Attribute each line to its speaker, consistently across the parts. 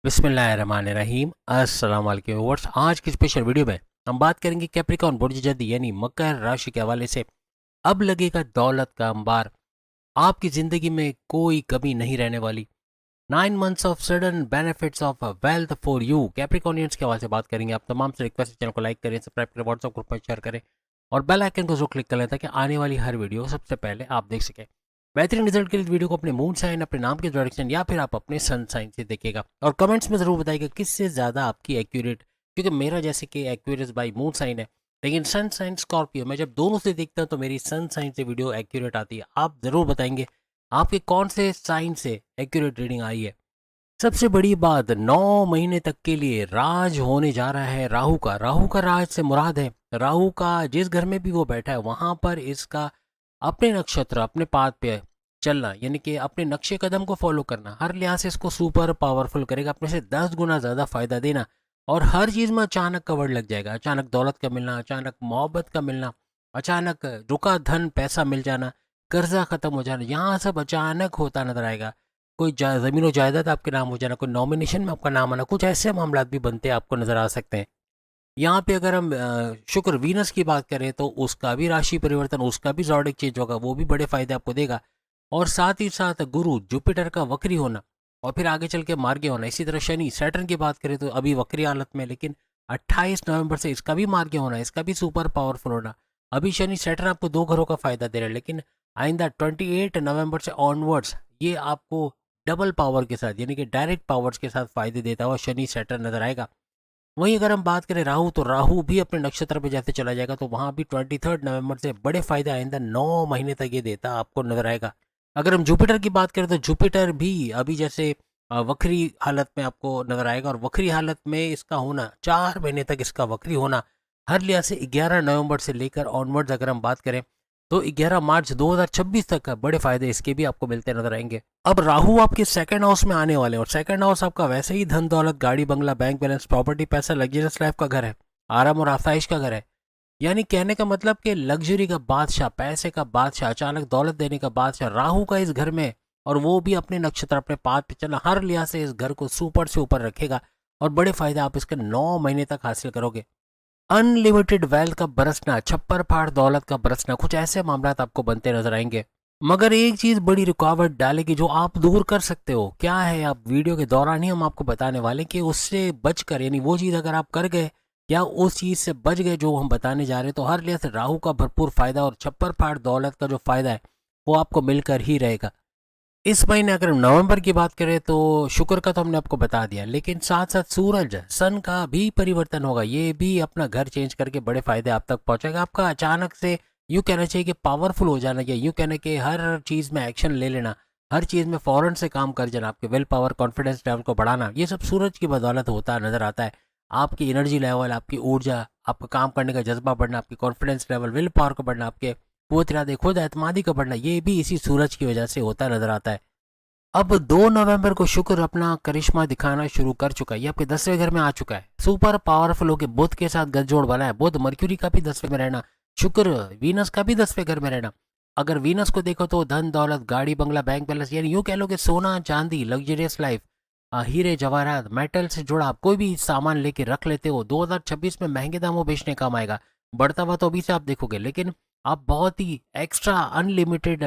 Speaker 1: बिस्मिल्लाहिर्रहमानिर्रहीम। अस्सलाम वालेकुम व्यूअर्स। आज की स्पेशल वीडियो में हम बात करेंगे कैप्रिकॉर्न बुर्ज जदी यानी मकर राशि के हवाले से। अब लगेगा दौलत का अंबार, आपकी ज़िंदगी में कोई कमी नहीं रहने वाली। 9 months of sudden benefits of wealth for you, Capricornians के हवाले से बात करेंगे। आप तमाम से रिक्वेस्ट है, चैनल को लाइक करें, सब्सक्राइब करें, व्हाट्सएप ग्रुप पर शेयर करें और बेल आइकन को जरूर क्लिक कर लें ताकि आने वाली हर वीडियो सबसे पहले आप देख सकें। बेहतरीन रिजल्ट के लिए वीडियो को अपने मून साइन, अपने नाम के डायरेक्शन या फिर आप अपने सन साइन से देखिएगा और कमेंट्स में ज़रूर बताइएगा किससे ज़्यादा आपकी एक्यूरेट, क्योंकि मेरा जैसे कि एक्यूरेट बाई मून साइन है, लेकिन सन साइन स्कॉर्पियो, मैं जब दोनों से देखता हूँ तो मेरी सन साइन से वीडियो एक्यूरेट आती है। आप ज़रूर बताएंगे आपके कौन से साइन से एक्यूरेट रीडिंग आई है। सबसे बड़ी बात, 9 महीने तक के लिए राज होने जा रहा है राहु का राज से मुराद है राहु का जिस घर में भी वो बैठा है वहां पर इसका अपने नक्षत्र, अपने पाथ पे चलना, यानी कि अपने नक्शे कदम को फॉलो करना, हर लिहाज से इसको सुपर पावरफुल करेगा, अपने से 10 गुना ज़्यादा फायदा देना। और हर चीज़ में अचानक कवर लग जाएगा, अचानक दौलत का मिलना, अचानक मोहब्बत का मिलना, अचानक रुका धन पैसा मिल जाना, कर्जा खत्म हो जाना, यहाँ सब अचानक होता नजर आएगा। कोई ज़मीन और जायदाद आपके नाम हो जाना, कोई नॉमिनेशन में आपका नाम आना, कुछ ऐसे मामला भी बनते आपको नजर आ सकते हैं। यहाँ पे अगर हम शुक्र वीनस की बात करें तो उसका भी राशि परिवर्तन, उसका भी जॉडिक चेंज होगा, वो भी बड़े फायदे आपको देगा। और साथ ही साथ गुरु जुपिटर का वक्री होना और फिर आगे चल के मार्गी होना। इसी तरह शनि सैटर्न की बात करें तो अभी वक्री हालत में, लेकिन 28 नवंबर से इसका भी मार्गी होना, इसका भी सुपर पावरफुल होना। अभी शनि सैटर्न आपको 2 घरों का फायदा दे रहा है, लेकिन आइंदा 28 नवंबर से ऑनवर्ड्स ये आपको डबल पावर के साथ, यानी कि डायरेक्ट पावर्स के साथ फायदे देता हुआ शनि सैटर्न नजर आएगा। वहीं अगर हम बात करें राहु, तो राहु भी अपने नक्षत्र पे जैसे चला जाएगा तो वहां भी 23 नवंबर से बड़े फायदे आइंदा 9 महीने तक ये देता आपको नजर आएगा। अगर हम जुपिटर की बात करें तो जुपिटर भी अभी जैसे वक्री हालत में आपको नजर आएगा, और वक्री हालत में इसका होना 4 महीने तक, इसका वक्री होना हर लिहाज से 11 नवंबर से लेकर ऑनवर्ड्स अगर हम बात करें तो 11 मार्च 2026 तक बड़े फायदे इसके भी आपको मिलते नजर आएंगे। अब राहु आपके सेकंड हाउस में आने वाले हैं, और सेकंड हाउस आपका वैसे ही धन दौलत, गाड़ी बंगला, बैंक बैलेंस, प्रॉपर्टी, पैसा, लग्जरियस लाइफ का घर है, आराम और आसाइश का घर है। यानी कहने का मतलब कि लग्जरी का बादशाह, पैसे का बादशाह, अचानक दौलत देने का बादशाह राहु का इस घर में, और वो भी अपने नक्षत्र, अपने पाथ पे चलना हर लिहाज से इस घर को सुपर से ऊपर रखेगा और बड़े फायदे आप इसके 9 महीने तक हासिल करोगे। अनलिमिटेड वेल्थ का बरसना, छप्पर फाड़ दौलत का बरसना, कुछ ऐसे मामला आपको बनते नजर आएंगे। मगर एक चीज बड़ी रुकावट डालेगी जो आप दूर कर सकते हो, क्या है आप वीडियो के दौरान ही हम आपको बताने वाले कि उससे बचकर, यानी वो चीज अगर आप कर गए या उस चीज से बच गए जो हम बताने जा रहे हैं, तो हर लिहाज से राहु का भरपूर फायदा और छप्पर फाड़ दौलत का जो फायदा है वो आपको मिलकर ही रहेगा। इस महीने अगर हम नवंबर की बात करें तो शुक्र का तो हमने आपको बता दिया, लेकिन साथ साथ सूरज सन का भी परिवर्तन होगा, ये भी अपना घर चेंज करके बड़े फायदे आप तक पहुंचेगा। आपका अचानक से यूँ कहना चाहिए कि पावरफुल हो जाना, या यूँ कहना कि हर चीज़ में एक्शन ले लेना, हर चीज़ में फ़ौरन से काम कर जाना, आपके विल पावर, कॉन्फिडेंस लेवल को बढ़ाना, ये सब सूरज की बदौलत होता नजर आता है। आपकी एनर्जी लेवल, आपकी ऊर्जा, आपका काम करने का जज्बा बढ़ना, आपकी कॉन्फिडेंस लेवल, विल पावर को बढ़ना, आपके कुव्वत इरादे, खुद एतमादी का बढ़ना, ये भी इसी सूरज की वजह से होता नजर आता है। अब 2 नवंबर को शुक्र अपना करिश्मा दिखाना शुरू कर चुका है, ये आपके 10वें घर में आ चुका है, सुपर पावरफुल होकर बुध के साथ गठजोड़ बना है। बुध मर्क्यूरी का भी 10वें में रहना, शुक्र वीनस का भी 10वें घर में रहना। अगर वीनस को देखो तो धन दौलत, गाड़ी बंगला, बैंक बैलेंस, यानी यूँ कह लो कि सोना चांदी, लग्जरियस लाइफ, हीरे जवाहरात, मेटल से जुड़ा आप कोई भी सामान लेके रख लेते हो, 2026 में महंगे दामों बेचने काम आएगा। बढ़ता हुआ तो अभी से आप देखोगे, लेकिन आप बहुत ही एक्स्ट्रा अनलिमिटेड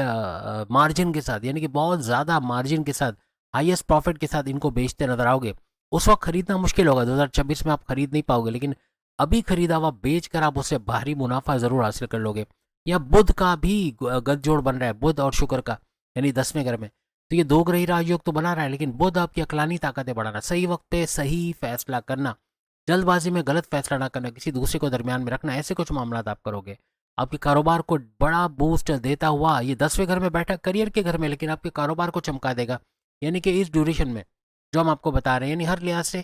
Speaker 1: मार्जिन के साथ, यानी कि बहुत ज़्यादा मार्जिन के साथ, हाईएस्ट प्रॉफिट के साथ इनको बेचते नजर आओगे। उस वक्त खरीदना मुश्किल होगा, 2026 में आप खरीद नहीं पाओगे, लेकिन अभी खरीदा हुआ बेच कर आप उससे भारी मुनाफा ज़रूर हासिल कर लोगे। या बुध का भी गठजोड़ बन रहा है, बुध और शुक्र का, यानी 10वें घर में, तो ये दो ग्रही राजयोग तो बना रहा है, लेकिन बुध आपकी अकलानी ताकतें बढ़ाना, सही वक्त पे सही फैसला करना, जल्दबाजी में गलत फैसला ना करना, किसी दूसरे को दरमियान में रखना, ऐसे कुछ मामला आप करोगे। आपके कारोबार को बड़ा बूस्ट देता हुआ ये 10वें घर में बैठा करियर के घर में, लेकिन आपके कारोबार को चमका देगा। यानी कि इस ड्यूरेशन में जो हम आपको बता रहे हैं, यानी हर लिहाज से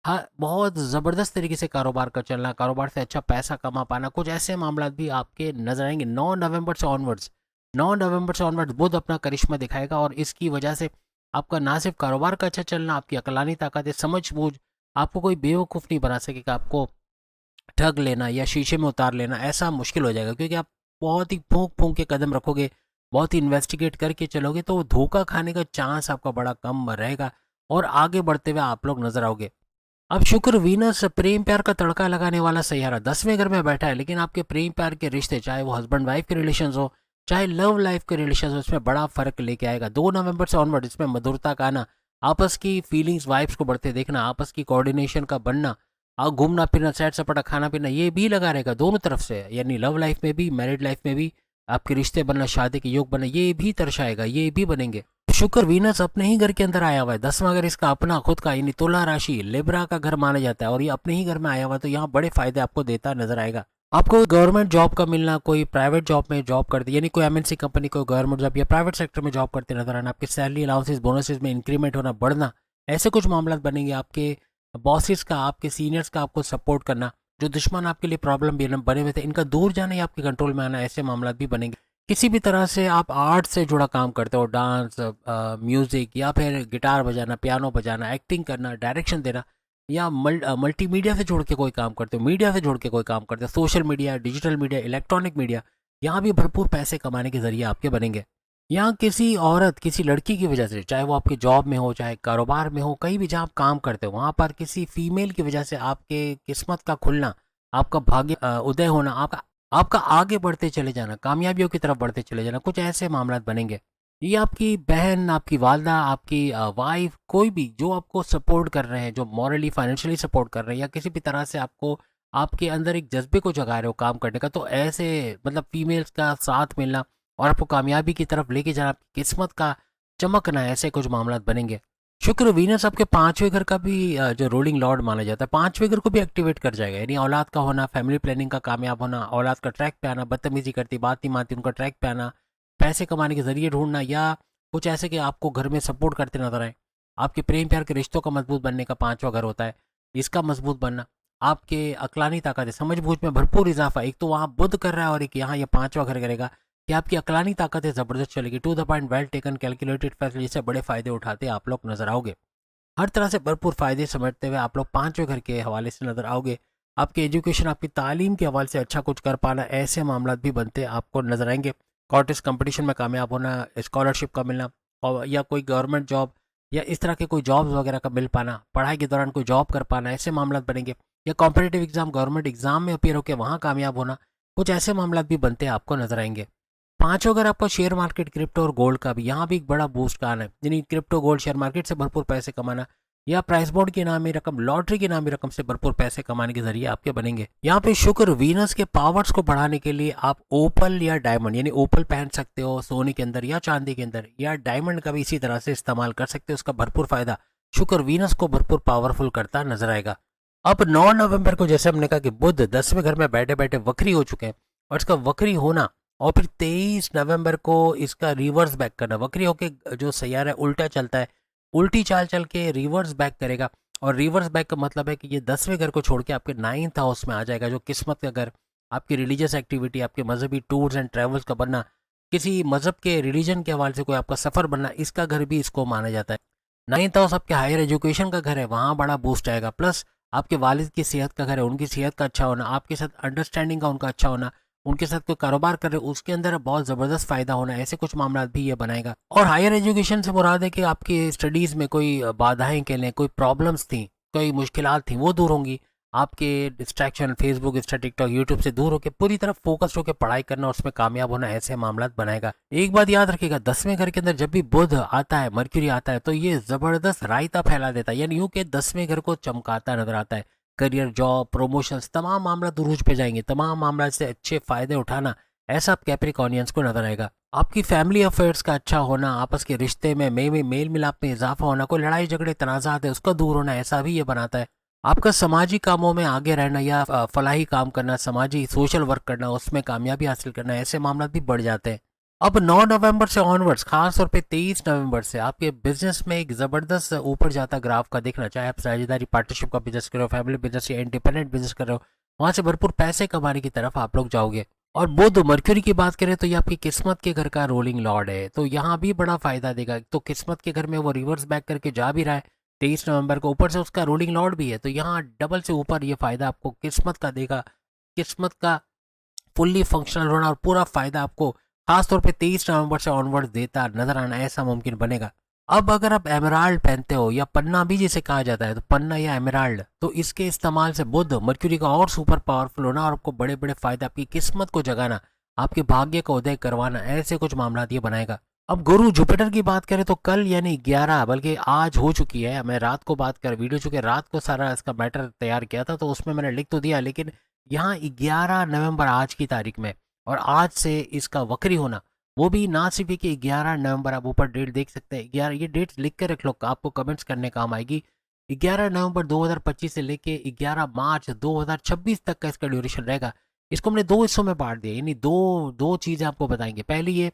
Speaker 1: हर बहुत ज़बरदस्त तरीके से कारोबार का चलना, कारोबार से अच्छा पैसा कमा पाना, कुछ ऐसे मामला भी आपके नजर आएंगे 9 नवंबर से ऑनवर्ड्स। 9 नवंबर से ऑनवर्ड्स बुध अपना करिश्मा दिखाएगा, और इसकी वजह से आपका ना सिर्फ कारोबार का अच्छा चलना, आपकी अकलानी ताकत, समझ बूझ, आपको कोई बेवकूफ़ नहीं बना सकेगा, आपको ठग लेना या शीशे में उतार लेना ऐसा मुश्किल हो जाएगा, क्योंकि आप बहुत ही फूंक फूंक के कदम रखोगे, बहुत ही इन्वेस्टिगेट करके चलोगे, तो धोखा खाने का चांस आपका बड़ा कम रहेगा। और आगे बढ़ते हुए आप लोग नजर आओगे। अब शुक्र वीनस प्रेम प्यार का तड़का लगाने वाला सैयारा 10वें घर में बैठा है, लेकिन आपके प्रेम प्यार के रिश्ते, चाहे वो हस्बैंड वाइफ के रिलेशन हो, चाहे लव लाइफ के रिलेशन हो, इसमें बड़ा फर्क लेके आएगा। 2 नवंबर से ऑनवर्ड इसमें मधुरता का आना, आपस की फीलिंग्स वाइब्स को बढ़ते देखना, आपस की कोऑर्डिनेशन का बनना, घूमना फिरना, सैर सपाटा, खाना पीना, ये भी लगा रहेगा दोनों तरफ से, यानी लव लाइफ में भी मैरिड लाइफ में भी आपके रिश्ते बनना, शादी के योग बनना, ये भी दर्शाएगा, ये भी बनेंगे। शुक्र वीनस अपने ही घर के अंदर आया हुआ है, 10वां घर इसका अपना खुद का, यानी तुला राशि लिब्रा का घर माना जाता है, और ये अपने ही घर में आया हुआ है, तो यहाँ बड़े फायदे आपको देता नजर आएगा। आपको गवर्नमेंट जॉब का मिलना, कोई प्राइवेट जॉब में जॉब करते, यानी कोई एमएनसी कंपनी, कोई गवर्नमेंट जॉब या प्राइवेट सेक्टर में जॉब करते नजर आना, आपके सैलरी अलाउंसेस बोनसेस में इंक्रीमेंट होना, बढ़ना, ऐसे कुछ मामला बनेंगे। आपके बॉसेस का, आपके सीनियर्स का आपको सपोर्ट करना, जो दुश्मन आपके लिए प्रॉब्लम बने हुए थे, इनका दूर जाना या आपके कंट्रोल में आना, ऐसे मामला भी बनेंगे। किसी भी तरह से आप आर्ट से जुड़ा काम करते हो, डांस, म्यूजिक, या फिर गिटार बजाना, पियानो बजाना, एक्टिंग करना, डायरेक्शन देना, या मल्टीमीडिया से जुड़ के कोई काम करते हो, मीडिया से जुड़ के कोई काम करते हो, social media, digital media, electronic media, यहाँ भी भरपूर पैसे कमाने के जरिए आपके बनेंगे। यहाँ किसी औरत, किसी लड़की की वजह से, चाहे वो आपके जॉब में हो, चाहे कारोबार में हो, कहीं भी जहाँ आप काम करते हो, वहाँ पर किसी फीमेल की वजह से आपके किस्मत का खुलना, आपका भाग्य उदय होना, आपका आपका आगे बढ़ते चले जाना, कामयाबियों की तरफ बढ़ते चले जाना, कुछ ऐसे मामला बनेंगे। ये आपकी बहन, आपकी वालदा, आपकी वाइफ, कोई भी जो आपको सपोर्ट कर रहे हैं, जो मॉरली फाइनेंशियली सपोर्ट कर रहे हैं, या किसी भी तरह से आपको, आपके अंदर एक जज्बे को जगा रहे हो काम करने का, तो ऐसे मतलब फीमेल्स का साथ मिलना और आपको कामयाबी की तरफ लेके जाना, आपकी किस्मत का चमकना, ऐसे कुछ मामला बनेंगे। शुक्र वीनस आपके 5वें घर का भी जो रोलिंग लॉर्ड माना जाता है, 5वें घर को भी एक्टिवेट कर जाएगा, यानी औलाद का होना, फैमिली प्लानिंग का कामयाब होना, औलाद का ट्रैक पे आना, बदतमीजी करती, बात नहीं मानती, उनका ट्रैक पे आना, पैसे कमाने के जरिए ढूंढना, या कुछ ऐसे कि आपको घर में सपोर्ट करते नजर आए। आपके प्रेम प्यार के रिश्तों का मजबूत बनने का 5वां घर होता है, इसका मजबूत बनना, आपके अकलानी ताकत है, समझ बूझ में भरपूर इजाफा, एक तो वहाँ बुध कर रहा है और एक यहाँ ये 5वां घर करेगा, कि आपकी अकलानी ताकत है जबरदस्त चलेगी, to the point, well taken, calculated फैसले से बड़े फायदे उठाते आप लोग नजर आओगे। हर तरह से भरपूर फायदे समेटते हुए आप लोग 5वें घर के हवाले से नजर आओगे। आपकी एजुकेशन, आपकी तालीम के हवाले से अच्छा कुछ कर पाना, ऐसे मामला भी बनते आपको नजर आएंगे। कॉन्टेस्ट कंपटीशन में कामयाब होना, स्कॉलरशिप का मिलना, और या कोई गवर्नमेंट जॉब या इस तरह के कोई जॉब्स वगैरह का मिल पाना, पढ़ाई के दौरान कोई जॉब कर पाना, ऐसे मामला बनेंगे। या कॉम्पिटेटिव एग्जाम, गवर्नमेंट एग्जाम में अपियर होकर वहाँ कामयाब होना, कुछ ऐसे मामला भी बनते आपको नजर आएंगे। 5वां अगर आपका शेयर मार्केट, क्रिप्टो और गोल्ड का भी, यहाँ भी एक बड़ा बूस्ट का आना है, यानी क्रिप्टो, गोल्ड, शेयर मार्केट से भरपूर पैसे कमाना, या प्राइस बोर्ड की नामी रकम, लॉटरी की नामी रकम से भरपूर पैसे कमाने के जरिए आपके बनेंगे। यहाँ पे शुक्र वीनस के पावर्स को बढ़ाने के लिए आप ओपल या डायमंड, यानी ओपल पहन सकते हो सोने के अंदर या चांदी के अंदर, या डायमंड का भी इसी तरह से इस्तेमाल कर सकते हो, उसका भरपूर फायदा शुक्र वीनस को भरपूर पावरफुल करता नजर आएगा। अब 9 नवंबर को जैसे हमने कहा कि बुध 10वें घर में बैठे बैठे वक्री हो चुके हैं, और इसका वक्री होना, और फिर 23 नवंबर को इसका रिवर्स बैक करना, वक्री होके जो सैयारा है उल्टा चलता है, उल्टी चाल चल के रिवर्स बैक करेगा, और रिवर्स बैक का मतलब है कि ये 10वें घर को छोड़ के आपके 9th हाउस में आ जाएगा, जो किस्मत का घर, आपकी रिलीजियस एक्टिविटी, आपके मजहबी टूर्स एंड ट्रेवल्स का बनना, किसी मजहब के रिलीजन के हवाले से कोई आपका सफर बनना, इसका घर भी इसको माना जाता है। 9th हाउस आपके हायर एजुकेशन का घर है, वहाँ बड़ा बूस्ट आएगा, प्लस आपके वालिद की सेहत का घर है, उनकी सेहत का अच्छा होना, आपके साथ अंडरस्टैंडिंग का उनका अच्छा होना, उनके साथ कोई कारोबार कर रहे हो उसके अंदर बहुत ज़बरदस्त फ़ायदा होना, ऐसे कुछ मामला भी ये बनाएगा। और हायर एजुकेशन से मुराद है कि आपकी स्टडीज़ में कोई बाधाएं के लिए, कोई प्रॉब्लम्स थी, कोई मुश्किलात थी, वो दूर होंगी। आपके distraction, Facebook, Insta, TikTok, YouTube से दूर होकर पूरी तरफ फोकस्ड होकर पढ़ाई करना, उसमें कामयाब होना, ऐसे मामला बनाएगा। एक बात याद रखिएगा, 10वें घर के अंदर जब भी बुध आता है, मर्क्यूरी आता है, तो ये ज़बरदस्त रायता फैला देता है, यानी यूँ कि 10वें घर को चमकाता नजर आता है। करियर, जॉब, प्रमोशंस, तमाम मामला दुरूज पे जाएंगे, तमाम मामला से अच्छे फायदे उठाना, ऐसा आप कैप्रिकॉर्नियंस को नजर आएगा। आपकी फैमिली अफेयर्स का अच्छा होना, आपस के रिश्ते में मेल मिलाप में इजाफा होना, कोई लड़ाई झगड़े तनाज़ात है उसका दूर होना, ऐसा भी ये बनाता है। आपका समाजी कामों में आगे रहना, या फलाही काम करना, समाजी सोशल वर्क करना, उसमें कामयाबी हासिल करना, ऐसे मामला भी बढ़ जाते हैं। अब 9 नवंबर से ऑनवर्ड्स, खास तौर पे 23 नवंबर से आपके बिजनेस में एक जबरदस्त ऊपर जाता ग्राफ का देखना, चाहे आप साझेदारी पार्टनरशिप का बिजनेस कर रहे हो, फैमिली बिजनेस या इंडिपेंडेंट बिजनेस कर रहे हो, वहां से भरपूर पैसे कमाने की तरफ आप लोग जाओगे। और बुध, मर्क्यूरी की बात करें तो ये आपकी किस्मत के घर का रोलिंग लॉर्ड है, तो यहाँ भी बड़ा फायदा देगा। तो किस्मत के घर में वो रिवर्स बैक करके जा भी रहा है 23 नवंबर को, ऊपर से उसका रोलिंग लॉर्ड भी है, तो यहाँ डबल से ऊपर ये फायदा आपको किस्मत का देगा। किस्मत का फुल्ली फंक्शनल होना और पूरा फायदा आपको खासतौर पे 23 नवंबर से ऑनवर्ड देता नजर आना, ऐसा मुमकिन बनेगा। अब अगर आप एमराल्ड पहनते हो या पन्ना भी जिसे कहा जाता है, तो पन्ना या एमराल्ड, तो इसके इस्तेमाल से बुध मर्क्यूरी का और सुपर पावरफुल होना और आपको बड़े बड़े फायदे, आपकी किस्मत को जगाना, आपके भाग्य का उदय करवाना, ऐसे कुछ मामला ये बनाएगा। अब गुरु जुपिटर की बात करें तो कल यानी 11 बल्कि आज हो चुकी है, मैं रात को बात कर वीडियो चुके रात को सारा इसका बैटर तैयार किया था, तो उसमें मैंने लिख तो दिया, लेकिन यहाँ 11 नवंबर आज की तारीख में, और आज से इसका वक्री होना, वो भी ना सिर्फ ये कि 11 नवंबर, आप ऊपर डेट देख सकते हैं 11, ये डेट लिख के रख लो, आपको कमेंट्स करने काम आएगी। 11 नवंबर 2025 से लेके 11 मार्च 2026 तक का इसका ड्यूरेशन रहेगा। इसको हमने दो हिस्सों में बांट दिया, यानी दो दो चीज़ें आपको बताएंगे। पहली ये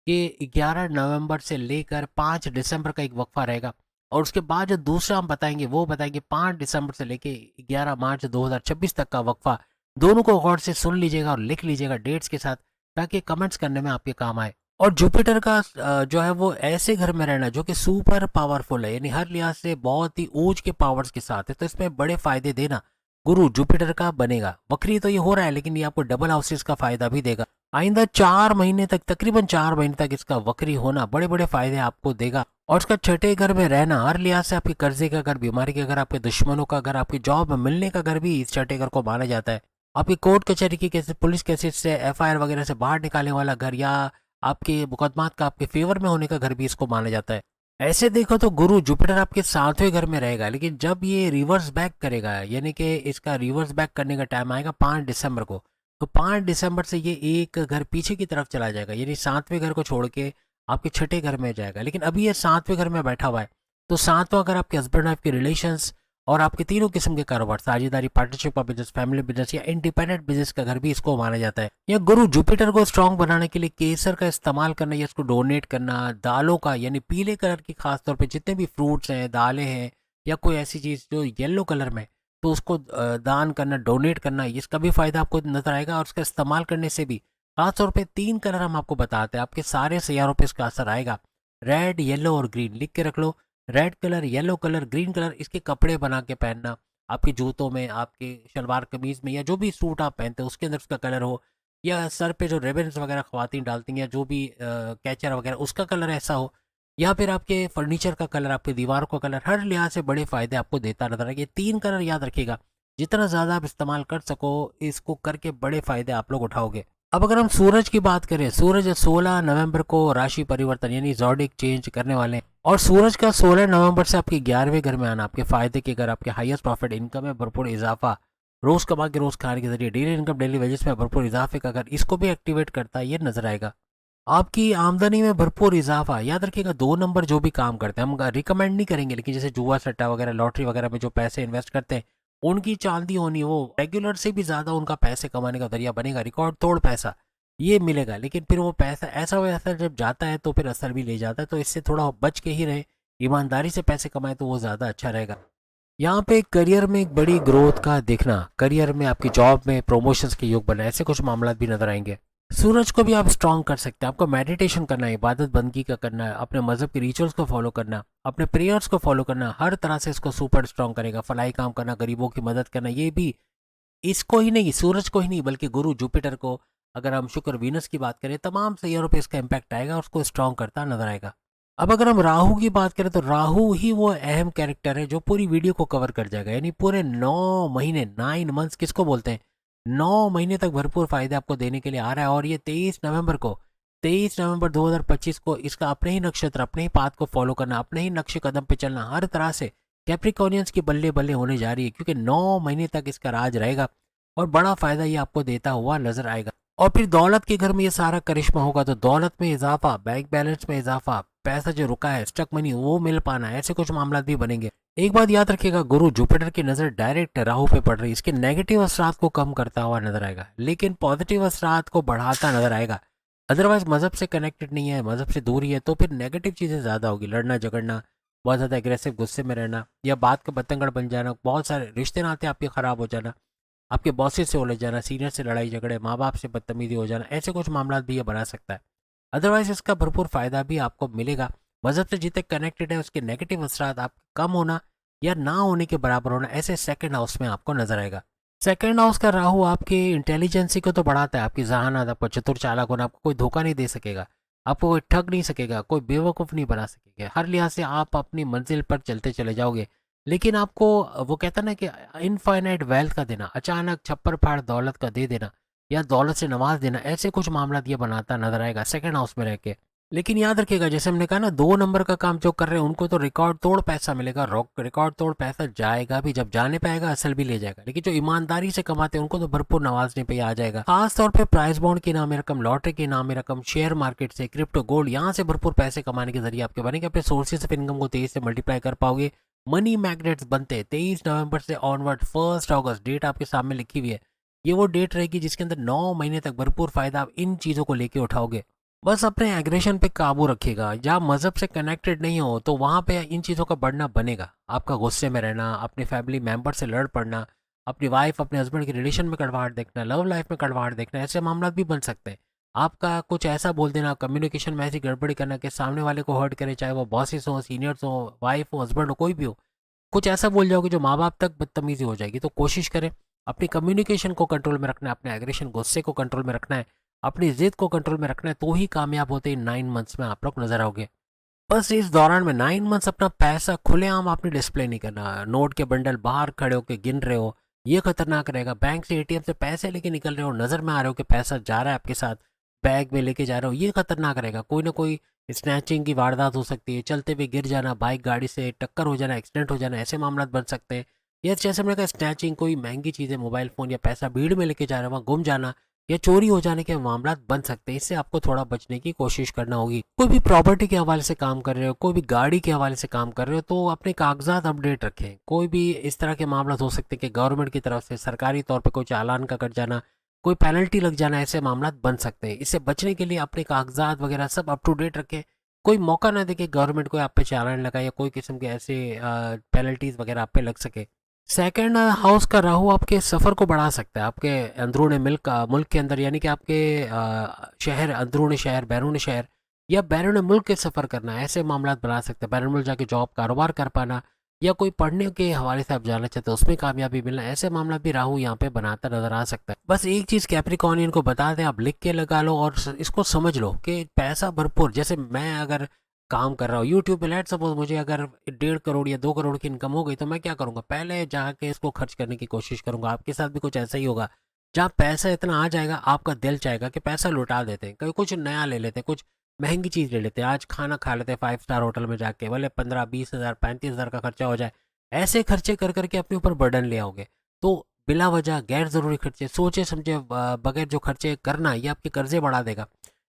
Speaker 1: कि 11 नवंबर से लेकर 5 दिसंबर का एक वक्फा रहेगा, और उसके बाद जो दूसरा हम बताएंगे वो बताएंगे 5 दिसंबर से लेके 11 मार्च 2026 तक का वक्फा। दोनों को गौर से सुन लीजिएगा और लिख लीजिएगा डेट्स के साथ, ताकि कमेंट्स करने में आपके काम आए। और जुपिटर का जो है वो ऐसे घर में रहना जो कि सुपर पावरफुल है, यानी हर लिहाज से बहुत ही ऊंच के पावर्स के साथ है, तो इसमें बड़े फायदे देना गुरु जुपिटर का बनेगा। वक्री तो ये हो रहा है, लेकिन ये आपको डबल हाउसेस का फायदा भी देगा। आइंदा 4 महीने तक, तकरीबन 4 महीने तक इसका वक्री होना बड़े बड़े फायदे आपको देगा। और इसका छठे घर में रहना हर लिहाज से आपके कर्जे का घर, बीमारी का घर, आपके दुश्मनों का घर, आपकी जॉब मिलने का घर भी इस छठे घर को माना जाता है। आपकी कोर्ट कचहरी की केसेस, पुलिस केसेस से, एफआईआर वगैरह से बाहर निकालने वाला घर, या आपके मुकदमात का आपके फेवर में होने का घर भी इसको माना जाता है। ऐसे देखो तो गुरु जुपिटर आपके 7वें घर में रहेगा, लेकिन जब ये रिवर्स बैक करेगा, यानी कि इसका रिवर्स बैक करने का टाइम आएगा 5 दिसंबर को, तो 5 दिसंबर से ये एक घर पीछे की तरफ चला जाएगा, यानी 7वें घर को छोड़ के आपके छठे घर में जाएगा। लेकिन अभी ये 7वें घर में बैठा हुआ है, तो 7वां घर आपके हस्बैंड वाइफ के रिलेशंस और आपके तीनों किस्म के कारोबार, साझेदारी, partnership of business, family business या इंडिपेंडेंट बिजनेस का घर भी इसको माना जाता है। या गुरु जुपिटर को स्ट्रांग बनाने के लिए केसर का इस्तेमाल करना या इसको डोनेट करना, दालों का यानी पीले कलर की, खासतौर पे जितने भी फ्रूट्स हैं, दालें हैं, या कोई ऐसी चीज़ जो येलो कलर में, तो उसको दान करना, डोनेट करना, इसका भी फायदा आपको नजर आएगा। और उसका इस्तेमाल करने से भी खासतौर पे 3 कलर हम आपको बताते हैं, आपके सारे सैयारों पे इसका असर आएगा। रेड, येलो और ग्रीन लिख के रख लो। Red colour, yellow colour, green colour, इसके कपड़े बना के पहनना, आपके जूतों में, आपके शलवार कमीज में, या जो भी सूट आप पहनते हो उसके अंदर उसका कलर हो, या सर पे जो रिबन्स वगैरह ख्वातीन डालती हैं, या जो भी कैचर वगैरह उसका कलर ऐसा हो, या फिर आपके फर्नीचर का कलर, आपके दीवारों का कलर, हर लिहाज से बड़े फायदे आपको देता नजर आएगा। ये 3 कलर याद रखिएगा, जितना ज़्यादा आप इस्तेमाल कर सको इसको करके बड़े फायदे आप लोग उठाओगे। अब अगर हम सूरज की बात करें, सूरज 16 नवंबर को राशि परिवर्तन यानी जॉडिक चेंज करने वाले हैं, और सूरज का 16 नवंबर से आपके 11वें घर में आना आपके फायदे के घर, आपके हाईएस्ट प्रॉफिट, इनकम में भरपूर इजाफा, रोज कमा के रोज खाने के जरिए डेली इनकम, डेली वेजेस में भरपूर इजाफे का घर, इसको भी एक्टिवेट करता है, ये नजर आएगा। आपकी आमदनी में भरपूर इजाफा, याद रखिएगा 2 नंबर जो भी काम करते हैं, हम रिकमेंड नहीं करेंगे, लेकिन जैसे जुआ सट्टा वगैरह, लॉटरी वगैरह में जो पैसे इन्वेस्ट करते हैं, उनकी चांदी होनी, वो रेगुलर से भी ज़्यादा उनका पैसे कमाने का जरिया बनेगा, रिकॉर्ड तोड़ पैसा ये मिलेगा। लेकिन फिर वो पैसा ऐसा वैसा जब जाता है तो फिर असर भी ले जाता है, तो इससे थोड़ा बच के ही रहे, ईमानदारी से पैसे कमाए तो वो ज़्यादा अच्छा रहेगा। यहाँ पे करियर में एक बड़ी ग्रोथ का दिखना, करियर में आपकी जॉब में प्रमोशंस के योग बना, ऐसे कुछ मामला भी नजर आएंगे। सूरज को भी आप स्ट्रांग कर सकते हैं, आपको मेडिटेशन करना है, इबादत बंदगी का करना है, अपने मजहब के रिचुअल्स को फॉलो करना, अपने प्रेयर्स को फॉलो करना, हर तरह से इसको सुपर स्ट्रांग करेगा। फलाई काम करना, गरीबों की मदद करना, ये भी इसको ही नहीं, सूरज को ही नहीं, बल्कि गुरु जुपिटर को, अगर हम शुक्र वीनस की बात करें, तमाम सैयारों पे इसका इम्पैक्ट आएगा और उसको स्ट्रांग करता नजर आएगा। अब अगर हम राहु की बात करें तो राहु ही वो अहम कैरेक्टर है जो पूरी वीडियो को कवर कर जाएगा, यानी पूरे 9 महीने, 9 मंथ्स किसको बोलते हैं, 9 महीने तक भरपूर फायदे आपको देने के लिए आ रहा है। और ये 23 नवंबर 2025 को इसका अपने ही नक्षत्र, अपने ही पाथ को फॉलो करना, अपने ही नक्शे कदम पे चलना, हर तरह से कैप्रिकॉर्नियंस की बल्ले बल्ले होने जा रही है, क्योंकि 9 महीने तक इसका राज रहेगा और बड़ा फायदा ये आपको देता हुआ नजर आएगा। और फिर दौलत के घर में ये सारा करिश्मा होगा, तो दौलत में इजाफा, बैंक बैलेंस में इजाफा, पैसा जो रुका है, स्टक मनी, वो मिल पाना, ऐसे कुछ मामला भी बनेंगे। एक बात याद रखिएगा, गुरु जुपिटर की नजर डायरेक्ट राहु पे पड़ रही है, इसके नेगेटिव असरात को कम करता हुआ नजर आएगा, लेकिन पॉजिटिव असरात को बढ़ाता नजर आएगा। अदरवाइज मजहब से कनेक्टेड नहीं है, मजहब से दूरी है, तो फिर नेगेटिव चीज़ें ज़्यादा होगी, लड़ना झगड़ना, बहुत ज़्यादा एग्रेसिव गुस्से में रहना, या बात का बतंगड़ बन जाना, बहुत सारे रिश्ते नाते आपके ख़राब हो जाना, आपके बॉसेस से उलझ जाना, सीनियर से लड़ाई झगड़े, माँ बाप से बदतमीजी हो जाना, ऐसे कुछ मामला भी ये बना सकता है। अदरवाइज इसका भरपूर फायदा भी आपको मिलेगा। मजहब से जितने कनेक्टेड है उसके नेगेटिव असरात आप कम होना या ना होने के बराबर होना, ऐसे सेकंड हाउस में आपको नजर आएगा। सेकंड हाउस का राहु आपके इंटेलिजेंसी को तो बढ़ाता है, आपकी जहानत, आपको चतुर चालाक होना, आपको कोई धोखा नहीं दे सकेगा, आपको कोई ठग नहीं सकेगा, कोई बेवकूफ़ नहीं बना सकेगा। हर लिहाज से आप अपनी मंजिल पर चलते चले जाओगे। लेकिन आपको वो कहता है ना कि इनफाइनाइट वेल्थ का देना, अचानक छप्पर फाड़ दौलत का दे देना या दौलत से नवाज देना, ऐसे कुछ मामला ये बनाता नजर आएगा सेकंड हाउस में रह के। लेकिन याद रखिएगा, जैसे हमने कहा ना, 2 नंबर का काम जो कर रहे हैं उनको तो रिकॉर्ड तोड़ पैसा मिलेगा, रिकॉर्ड तोड़ पैसा जाएगा भी, जब जाने पाएगा असल भी ले जाएगा। लेकिन जो ईमानदारी से कमाते हैं उनको तो भरपूर नवाजने पे आ जाएगा। खास तौर पे प्राइस बॉन्ड की नामी रकम, लॉटरी की नामी रकम, शेयर मार्केट से, क्रिप्टो, गोल्ड, यहाँ से भरपूर पैसे कमाने के जरिए आपके बनेंगे। अपने सोर्सेज ऑफ इनकम को तेजी से मल्टीप्लाई कर पाओगे। मनी मैग्नेट्स बनते हैं 23 नवंबर से ऑनवर्ड 1 अगस्त, डेट आपके सामने लिखी हुई है। ये वो डेट रहेगी जिसके अंदर 9 महीने तक भरपूर फायदा आप इन चीज़ों को लेके उठाओगे। बस अपने एग्रेशन पे काबू रखिएगा। जहाँ मज़हब से कनेक्टेड नहीं हो तो वहाँ पे इन चीज़ों का बढ़ना बनेगा। आपका गुस्से में रहना, अपने फैमिली मेंबर से लड़ पड़ना, अपनी वाइफ अपने हस्बैंड के रिलेशन में कड़वाहट देखना, लव लाइफ में कड़वाहट देखना, ऐसे मामला भी बन सकते हैं। आपका कुछ ऐसा बोल देना, कम्युनिकेशन में ऐसी गड़बड़ी करना कि सामने वाले को हर्ट करे, चाहे वो बॉसेस हो, सीनियर्स हो, वाइफ हो, हस्बैंड हो, कोई भी हो। कुछ ऐसा बोल जाओगे जो माँ बाप तक बदतमीजी हो जाएगी। तो कोशिश करें अपनी कम्युनिकेशन को कंट्रोल में रखना है, अपने एग्रेशन गुस्से को कंट्रोल में रखना है, अपनी जिद को कंट्रोल में रखना है, तो ही कामयाब होते ही 9 मंथ्स में आप लोग नजर आओगे। बस इस दौरान में 9 मंथ्स अपना पैसा खुलेआम आपने डिस्प्ले नहीं करना। नोट के बंडल बाहर खड़े होकर गिन रहे हो, ये खतरनाक रहेगा। बैंक से एटीएम से पैसे लेके निकल रहे हो, नजर में आ रहे हो कि पैसा जा रहा है आपके साथ, बैग में लेके जा रहे हो, ये खतरनाक रहेगा। कोई ना कोई स्नैचिंग की वारदात हो सकती है, चलते हुए गिर जाना, बाइक गाड़ी से टक्कर हो जाना, एक्सीडेंट हो जाना, ऐसे मामला बन सकते हैं। या जैसे मैंने कहा स्नैचिंग, कोई महंगी चीज़ें, मोबाइल फ़ोन या पैसा भीड़ में लेके जा रहे हो, वहाँ गुम जाना या चोरी हो जाने के मामला बन सकते हैं। इससे आपको थोड़ा बचने की कोशिश करना होगी। कोई भी प्रॉपर्टी के हवाले से काम कर रहे हो, कोई भी गाड़ी के हवाले से काम कर रहे हो, तो अपने कागजात अपडेट रखें। कोई भी इस तरह के मामला हो सकते हैं कि गवर्नमेंट की तरफ से सरकारी तौर पर कोई चालान का कट जाना, कोई पेनल्टी लग जाना, ऐसे मामला बन सकते हैं। इससे बचने के लिए अपने कागजात वगैरह सब अप टू डेट रखें। कोई मौका ना दे कि गवर्नमेंट को आप पे चालान लगाए या कोई किस्म के ऐसे पेनल्टीज वगैरह आप पे लग सके। सेकंड हाउस का राहु आपके सफ़र को बढ़ा सकता है, आपके अंदरूनी मुल्क के अंदर, यानी कि आपके शहर, अंदरूनी शहर, बैरून शहर या बैरून मुल्क के सफ़र करना, ऐसे मामला बना सकते हैं। बैरून मुल्क जाके जॉब कारोबार कर पाना या कोई पढ़ने के हवाले से आप जाना चाहते हो, उसमें कामयाबी मिलना, ऐसे मामला भी राहु यहाँ पे बनाता नजर आ सकता है। बस एक चीज़ कैप्रिकॉर्नियन को बता दें, आप लिख के लगा लो और इसको समझ लो कि पैसा भरपूर, जैसे मैं अगर काम कर रहा हूँ यूट्यूब पे, लेट सपोज मुझे अगर 1.5 करोड़ या 2 करोड़ की इनकम हो गई, तो मैं क्या करूँगा, पहले जाके इसको खर्च करने की कोशिश करूँगा। आपके साथ भी कुछ ऐसा ही होगा। जहाँ पैसा इतना आ जाएगा, आपका दिल चाहेगा कि पैसा लुटा देते हैं, कभी कुछ नया ले लेते हैं, कुछ महंगी चीज़ ले लेते हैं, आज खाना खा लेते हैं 5 स्टार होटल में जाके, भले 15-20 हज़ार 35 हज़ार का खर्चा हो जाए। ऐसे खर्चे कर करके अपने ऊपर बर्डन ले आओगे, तो बिला वजह गैर ज़रूरी खर्चे, सोचे समझे बगैर जो खर्चे करना, ये आपके कर्जे बढ़ा देगा।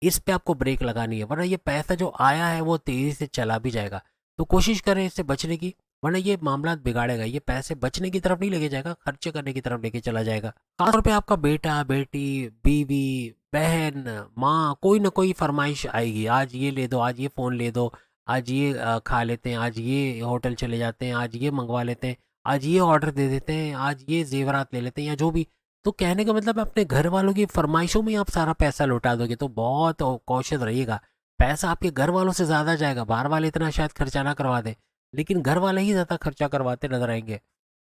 Speaker 1: इस पे आपको ब्रेक लगानी है, वरना ये पैसा जो आया है वो तेज़ी से चला भी जाएगा। तो कोशिश करें इससे बचने की, वरना ये मामला बिगाड़ेगा। ये पैसे बचने की तरफ नहीं लेके जाएगा, खर्चे करने की तरफ लेके चला जाएगा। खासतौर पे आपका बेटा, बेटी, बीवी, बहन, माँ, कोई ना कोई फरमाइश आएगी, आज ये ले दो, आज ये फ़ोन ले दो, आज ये खा लेते हैं, आज ये होटल चले जाते हैं, आज ये मंगवा लेते हैं, आज ये ऑर्डर दे देते हैं, आज ये जेवरात ले लेते हैं, या जो भी। तो कहने का मतलब अपने घर वालों की फरमाइशों में आप सारा पैसा लौटा दोगे, तो बहुत कॉशियस रहिएगा। पैसा आपके घर वालों से ज़्यादा जाएगा, बाहर वाले इतना शायद खर्चा ना करवा दें, लेकिन घर वाले ही ज़्यादा खर्चा करवाते नजर आएंगे।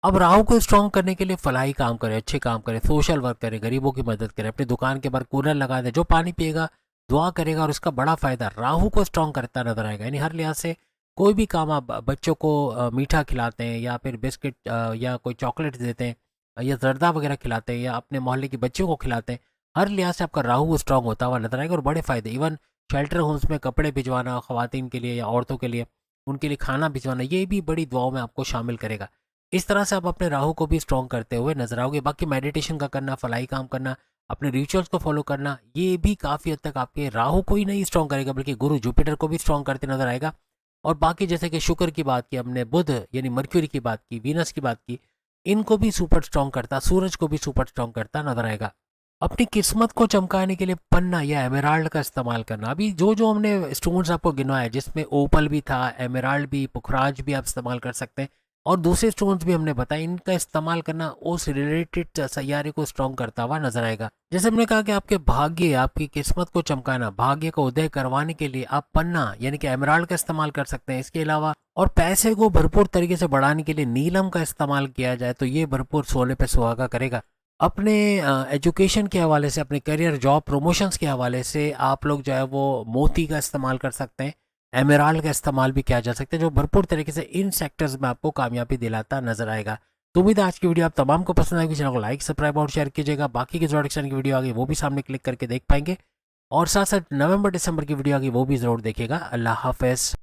Speaker 1: अब राहु को स्ट्रॉन्ग करने के लिए फलाही काम करें, अच्छे काम करें, सोशल वर्क करें, गरीबों की मदद करें, अपनी दुकान के बाहर कूलर लगा दें, जो पानी पिएगा दुआ करेगा और इसका बड़ा फ़ायदा राहु को स्ट्रॉन्ग करता नजर आएगा। यानी हर लिहाज से कोई भी काम आप बच्चों को मीठा खिलाते हैं या फिर बिस्किट या कोई चॉकलेट देते हैं या जर्दा वगैरह खिलाते हैं या अपने मोहल्ले के बच्चों को खिलाते हैं, हर लिहाज से आपका राहु स्ट्रॉन्ग होता हुआ नजर आएगा और बड़े फ़ायदे। इवन शेल्टर होम्स में कपड़े भिजवाना ख़वातीन के लिए या औरतों के लिए, उनके लिए खाना भिजवाना, ये भी बड़ी दुआओं में आपको शामिल करेगा। इस तरह से आप अपने राहु को भी स्ट्रॉन्ग करते हुए नजर आओगे। बाकी मेडिटेशन का करना, फलाई काम करना, अपने रिचुअल्स को फॉलो करना, ये भी काफ़ी हद तक आपके राहु को ही नहीं स्ट्रॉन्ग करेगा बल्कि गुरु जुपिटर को भी स्ट्रॉन्ग करते नजर आएगा। और बाकी जैसे कि शुक्र की बात की हमने, बुध यानी मर्क्यूरी की बात की, वीनस की बात की, इनको भी सुपर स्ट्रॉन्ग करता, सूरज को भी सुपर स्ट्रॉन्ग करता नजर आएगा। अपनी किस्मत को चमकाने के लिए पन्ना या एमेराल्ड का इस्तेमाल करना। अभी जो जो हमने स्टोन्स आपको गिनवाया, जिसमें ओपल भी था, एमेराल्ड भी, पुखराज भी आप इस्तेमाल कर सकते हैं और दूसरे स्टोन्स भी हमने बताए, इनका इस्तेमाल करना उस रिलेटेड सैयारे को स्ट्रॉन्ग करता हुआ नजर आएगा। जैसे हमने कहा कि आपके भाग्य, आपकी किस्मत को चमकाना, भाग्य को उदय करवाने के लिए आप पन्ना यानी कि एमराल्ड का इस्तेमाल कर सकते हैं। इसके अलावा और पैसे को भरपूर तरीके से बढ़ाने के लिए नीलम का इस्तेमाल किया जाए तो ये भरपूर सोने पे सुहागा करेगा। अपने एजुकेशन के हवाले से, अपने करियर जॉब प्रमोशंस के हवाले से आप लोग जो है वो मोती का इस्तेमाल कर सकते हैं, एमराल्ड का इस्तेमाल भी किया जा सकता है, जो भरपूर तरीके से इन सेक्टर्स में आपको कामयाबी दिलाता नजर आएगा। तो उम्मीद है आज की वीडियो आप तमाम को पसंद आएगी। चैनल को लाइक सब्सक्राइब और शेयर कीजिएगा। बाकी की इंट्रोडक्शन की वीडियो आ गई वो भी सामने क्लिक करके देख पाएंगे, और साथ साथ नवंबर दिसंबर की वीडियो आ गई वो भी ज़रूर देखिएगा। अल्लाह हाफिज़।